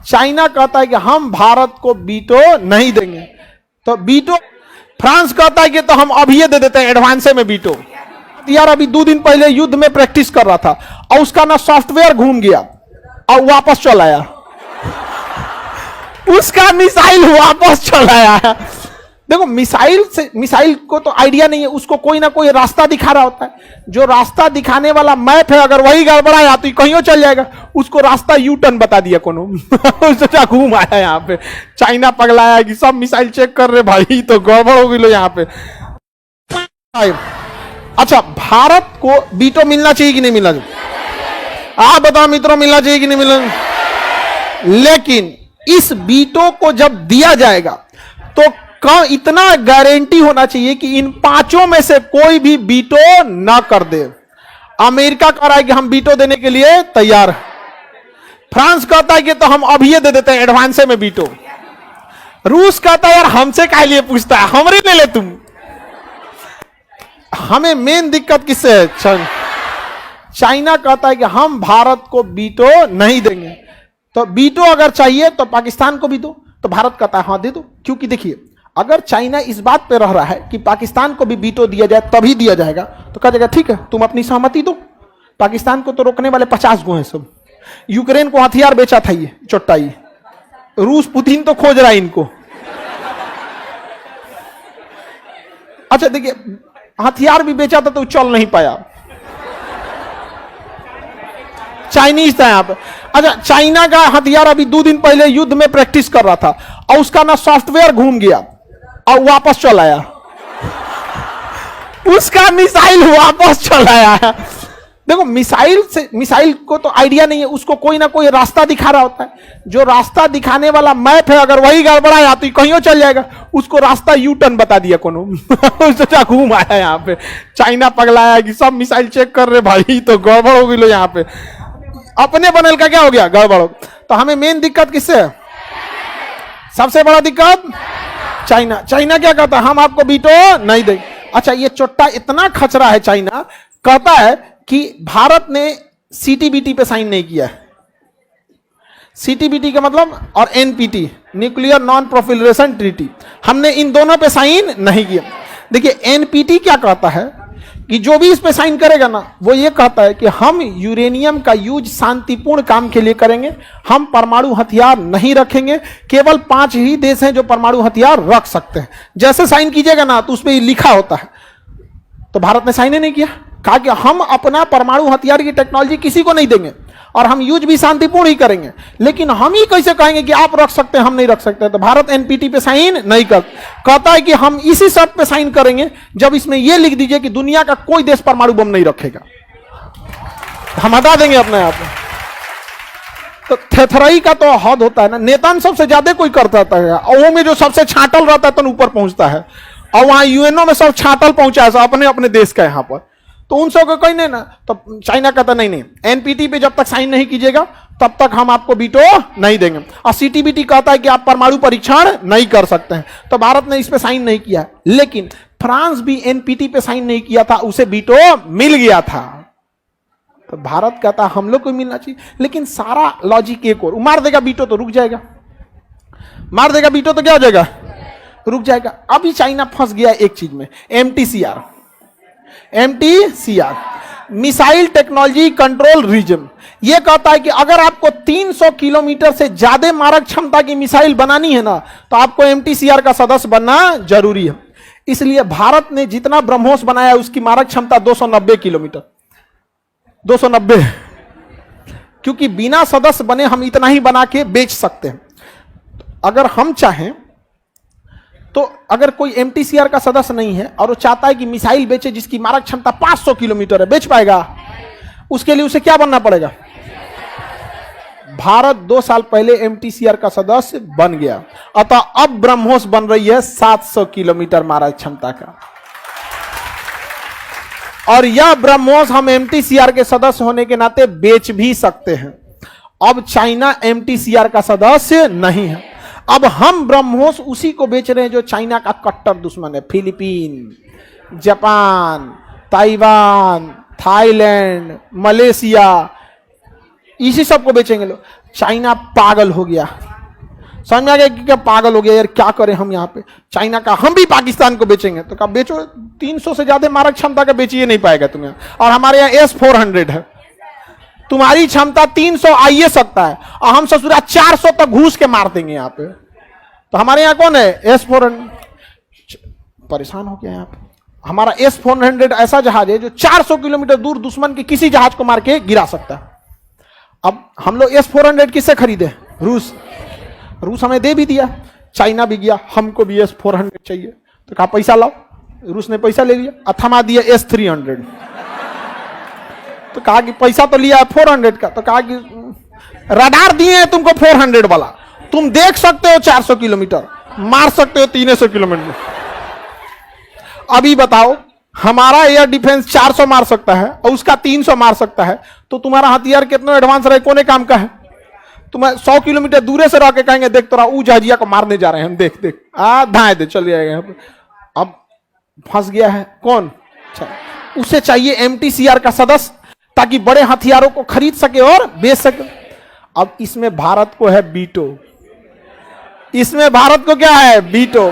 China कहता है कि हम भारत को वीटो नहीं देंगे, तो वीटो। फ्रांस कहता है कि तो हम अभी ये दे देते हैं एडवांस में वीटो। यार अभी 2 दिन पहले युद्ध में प्रैक्टिस कर रहा था और उसका ना सॉफ्टवेयर घूम गया और वापस चल आया, उसका मिसाइल वापस चल आया। देखो मिसाइल को तो आइडिया नहीं है, उसको कोई ना कोई रास्ता दिखा रहा होता है। जो रास्ता दिखाने वाला मैप है अगर वही गड़बड़ाया तो कहीं चल जाएगा, उसको रास्ता यू टर्न बता दिया कोनो सोचा घूम आया यहाँ पे। चाइना पगलाया कि सब मिसाइल चेक कर रहे भाई, तो गड़बड़ हो गई लो यहाँ पे। अच्छा, भारत को वीटो मिलना चाहिए कि नहीं मिलना चाहिए? आप बताओ मित्रों, मिलना चाहिए कि नहीं मिलना? लेकिन इस वीटो को जब दिया जाएगा तो इतना गारंटी होना चाहिए कि इन 5 में से कोई भी वीटो ना कर दे। अमेरिका कह रहा है कि हम वीटो देने के लिए तैयार हैं। फ्रांस कहता है कि तो हम अभी ये दे देते हैं एडवांस में वीटो। रूस कहता है यार हमसे काहे लिए पूछता है, हमरे ले ले तुम। हमें मेन दिक्कत किससे है? चाइना कहता है कि हम भारत को वीटो नहीं देंगे, तो वीटो अगर चाहिए तो पाकिस्तान को भी दो। तो भारत कहता है हाँ दे दो, क्योंकि देखिए अगर चाइना इस बात पे रह रहा है कि पाकिस्तान को भी वीटो दिया जाए तभी दिया जाएगा, तो कहा जाएगा ठीक है तुम अपनी सहमति दो। पाकिस्तान को तो रोकने वाले 50 गो हैं सब। यूक्रेन को हथियार बेचा था ये चोट्टाई, रूस पुतिन तो खोज रहा है इनको। अच्छा देखिए, हथियार भी बेचा था तो चल नहीं पाया, चाइनीज था यहाँ पे। अच्छा, चाइना का हथियार अभी 2 दिन पहले युद्ध में प्रैक्टिस कर रहा था और उसका ना सॉफ्टवेयर घूम गया और वापस चल आया, उसका मिसाइल वापस चल आया। देखो मिसाइल को तो आइडिया नहीं है, उसको कोई ना कोई रास्ता दिखा रहा होता है। जो रास्ता दिखाने वाला मैप है अगर वही गड़बड़ाया तो कहीं चल जाएगा, उसको रास्ता यू टर्न बता दिया कोनो सोचा घूम आया यहाँ पे। चाइना पगलाया कि सब मिसाइल चेक कर रहे भाई, तो गड़बड़ हो गई लो यहाँ पे। अपने बनल का क्या हो गया, गड़बड़ हो। तो हमें मेन दिक्कत किससे है? सबसे बड़ा दिक्कत चाइना। चाइना क्या कहता है, हम आपको वीटो नहीं देंगे। अच्छा, ये चोट्टा इतना खचरा है, चाइना कहता है कि भारत ने सीटीबीटी पे साइन नहीं किया है। सीटीबीटी का मतलब और NPT, nuclear non proliferation treaty, हमने इन दोनों पे साइन नहीं किया। देखिए एनपीटी क्या कहता है कि जो भी इस पे साइन करेगा ना, वो ये कहता है कि हम यूरेनियम का यूज शांतिपूर्ण काम के लिए करेंगे, हम परमाणु हथियार नहीं रखेंगे, केवल 5 ही देश हैं जो परमाणु हथियार रख सकते हैं। जैसे साइन कीजिएगा ना तो उसमें लिखा होता है, तो भारत ने साइन ही नहीं किया। कहा कि हम अपना परमाणु हथियार की टेक्नोलॉजी किसी को नहीं देंगे और हम यूज भी शांतिपूर्ण ही करेंगे, लेकिन हम ही कैसे कहेंगे कि आप रख सकते हैं हम नहीं रख सकते? तो भारत एनपीटी पे साइन नहीं कर, कहता है कि हम इसी शर्त पे साइन करेंगे जब इसमें यह लिख दीजिए कि दुनिया का कोई देश परमाणु बम नहीं रखेगा, हम हटा देंगे अपने आप। तो थेथराई का तो हद होता है ना, नेता सबसे ज्यादा कोई करता है और वो में जो सबसे छाटल रहता है तो ऊपर पहुंचता है, और वहां यूएनओ में सब छाटल पहुंचा है अपने अपने देश का यहाँ पर, तो उन सबको कहीं नहीं ना। तो चाइना कहता नहीं, एनपीटी पे जब तक साइन नहीं कीजिएगा तब तक हम आपको वीटो नहीं देंगे। और सीटीबीटी कहता है कि आप परमाणु परीक्षण नहीं कर सकते हैं, तो भारत ने इस पे साइन नहीं किया। लेकिन फ्रांस भी एनपीटी पे साइन नहीं किया था, उसे वीटो मिल गया था। तो भारत कहता हम लोग को मिलना चाहिए, लेकिन सारा लॉजिक एक और, मार देगा वीटो तो रुक जाएगा, मार देगा वीटो तो क्या हो जाएगा, रुक जाएगा। अभी चाइना फंस गया एक चीज में, MTCR, missile technology control region. यह कहता है कि अगर आपको 300 किलोमीटर से ज्यादा मारक क्षमता की मिसाइल बनानी है ना, तो आपको एमटीसीआर का सदस्य बनना जरूरी है। इसलिए भारत ने जितना ब्रह्मोस बनाया उसकी मारक क्षमता 290 किलोमीटर, 290, क्योंकि बिना सदस्य बने हम इतना ही बना के बेच सकते हैं। अगर हम चाहें तो अगर कोई एमटीसीआर का सदस्य नहीं है और वो चाहता है कि मिसाइल बेचे जिसकी मारक क्षमता 500 किलोमीटर है, बेच पाएगा? उसके लिए उसे क्या बनना पड़ेगा? भारत 2 साल पहले एमटीसीआर का सदस्य बन गया, अतः अब ब्रह्मोस बन रही है 700 किलोमीटर मारक क्षमता का, और यह ब्रह्मोस हम एमटीसीआर के सदस्य होने के नाते बेच भी सकते हैं। अब चाइना एमटीसीआर का सदस्य नहीं है, अब हम ब्रह्मोस उसी को बेच रहे हैं जो चाइना का कट्टर दुश्मन है। Philippine, Japan, Taiwan, Thailand, Malaysia, इसी सब को बेचेंगे लोग। चाइना पागल हो गया, समझ में आ गया कि क्या पागल हो गया यार, क्या करें हम यहाँ पे। चाइना का हम भी पाकिस्तान को बेचेंगे, तो कहा बेचो, 300 से ज्यादा मारक क्षमता का बेचिए नहीं पाएगा तुम्हें, और हमारे यहाँ S-400 है, तुम्हारी क्षमता 300 आइए सकता है, और हम ससुरा 400 तक घूस के मार देंगे यहाँ पे। तो हमारे यहाँ कौन है? S-400। परेशान हो गया यहाँ पे। हमारा S-400 ऐसा जहाज है जो 400 किलोमीटर दूर दुश्मन के किसी जहाज को मार के गिरा सकता है। अब हम लोग S-400 किससे खरीदे? रूस हमें दे भी दिया, चाइना भी गया हमको भी S-400 चाहिए, तो कहा पैसा लाओ, रूस ने पैसा ले लिया, अथमा दिया S-300। तो कहा कि पैसा तो लिया 400 का, तो कहा कि रडार दिए हैं तुमको 400 वाला, तुम देख सकते हो 400 किलोमीटर, मार सकते हो 300 किलोमीटर। अभी बताओ, हमारा एयर डिफेंस 400 मार सकता है और उसका 300 मार सकता है, तो तुम्हारा हथियार कितना एडवांस रहे, कोने काम का है। तुम्हें 100 किलोमीटर दूरे से रह के कहेंगे देख तोरा ऊ जहाजिया को मारने जा रहे हैं हम, देख देख धाए दे, चल जाएगा। अब फंस गया है कौन? उसे चाहिए MTCR का सदस्य, ताकि बड़े हथियारों को खरीद सके और बेच सके। अब इसमें भारत को है बीटो, इसमें भारत को क्या है? बीटो।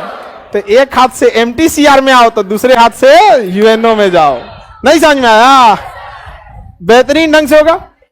तो एक हाथ से MTCR में आओ तो दूसरे हाथ से UNO में जाओ। नहीं समझ में आया? बेहतरीन ढंग से होगा।